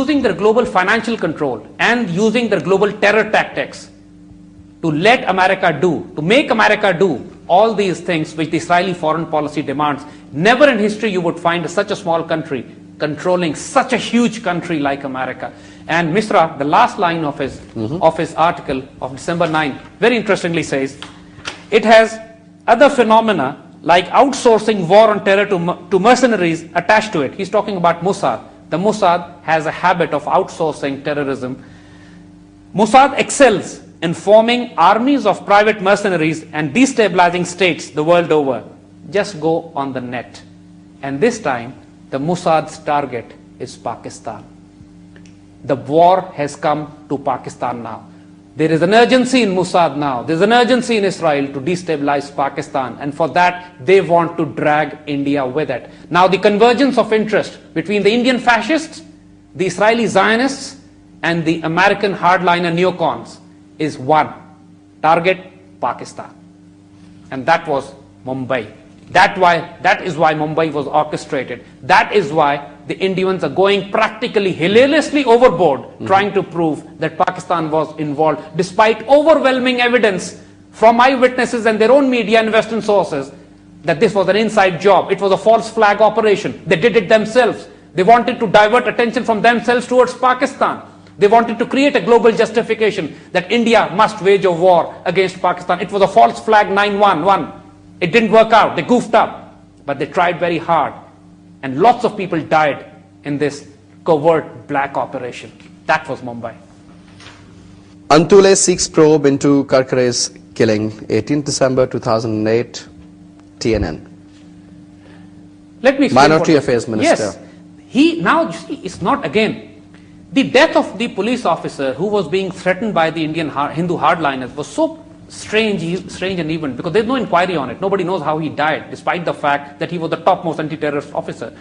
using their global financial control and using their global terror tactics to let America do, to make America do all these things which the Israeli foreign policy demands. Never in history you would find such a small country controlling such a huge country like America. And Misra, the last line of his article of December 9, very interestingly says, it has other phenomena like outsourcing war on terror to mercenaries attached to it. He's talking about Mossad. The Mossad has a habit of outsourcing terrorism. Mossad excels in forming armies of private mercenaries and destabilizing states the world over. Just go on the net. And this time, the Mossad's target is Pakistan. The war has come to Pakistan now. There is an urgency in Mossad now. There is an urgency in Israel to destabilize Pakistan. And for that, they want to drag India with it. Now, the convergence of interest between the Indian fascists, the Israeli Zionists, and the American hardliner neocons is one. Target, Pakistan. And that was Mumbai. That is why Mumbai was orchestrated. That is why the Indians are going practically hilariously overboard trying to prove that Pakistan was involved, despite overwhelming evidence from eyewitnesses and their own media and Western sources that this was an inside job. It was a false flag operation. They did it themselves. They wanted to divert attention from themselves towards Pakistan. They wanted to create a global justification that India must wage a war against Pakistan. It was a false flag 9/11. It didn't work out. They goofed up. But they tried very hard. And lots of people died in this covert black operation. That was Mumbai. Antule seeks probe into Karkare's killing, 18 December 2008, TNN. Let me explain. Minority Affairs Minister. Yes. Now, you see, it's not again. The death of the police officer who was being threatened by the Indian Hindu hardliners was so strange and even because there's no inquiry on it. Nobody knows how he died, despite the fact that he was the topmost anti-terrorist officer.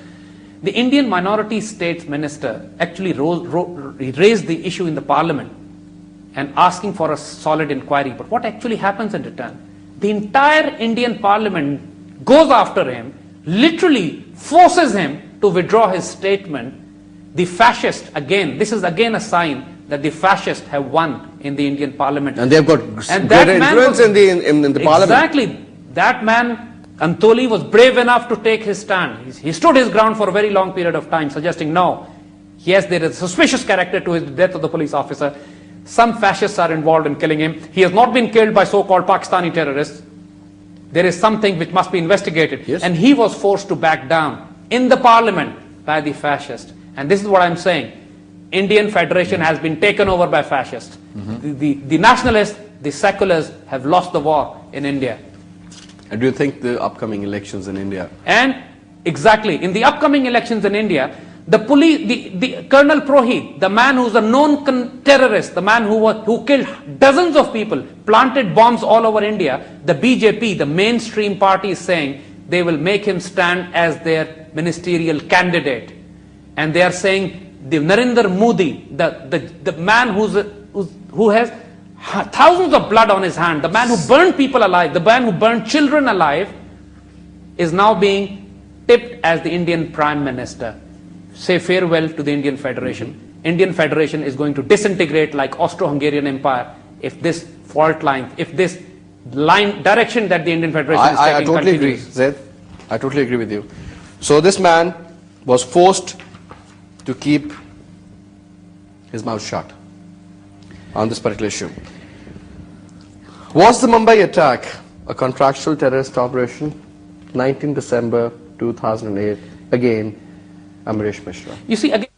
The Indian minority states minister actually raised the issue in the parliament and asking for a solid inquiry. But what actually happens in return? The entire Indian parliament goes after him, literally forces him to withdraw his statement. The fascist, again, this is again a sign that the fascists have won in the Indian parliament. And they've got greater influence in the parliament. Exactly. That man, Antole, was brave enough to take his stand. He stood his ground for a very long period of time, suggesting, no, yes, there is a suspicious character to his death of the police officer. Some fascists are involved in killing him. He has not been killed by so-called Pakistani terrorists. There is something which must be investigated. Yes. And he was forced to back down in the parliament by the fascists. And this is what I'm saying. Indian Federation has been taken over by fascists. The nationalists, the seculars have lost the war in India. And do you think the upcoming elections in India? And exactly, in the upcoming elections in India, the Colonel Prohit, the man who's a known terrorist, the man who killed dozens of people, planted bombs all over India, the BJP, the mainstream party, is saying they will make him stand as their ministerial candidate. And they are saying the Narendra Modi, the man who has thousands of blood on his hand, the man who burned people alive, the man who burned children alive, is now being tipped as the Indian Prime Minister. Say farewell to the Indian Federation. Indian Federation is going to disintegrate like Austro-Hungarian Empire if this fault line, if this direction that the Indian Federation is taking I totally agree, Zaid. I totally agree with you. So this man was forced to keep his mouth shut on this particular issue. Was the Mumbai attack a contractual terrorist operation? 19 December 2008. Again, Amrish Mishra. You see, again.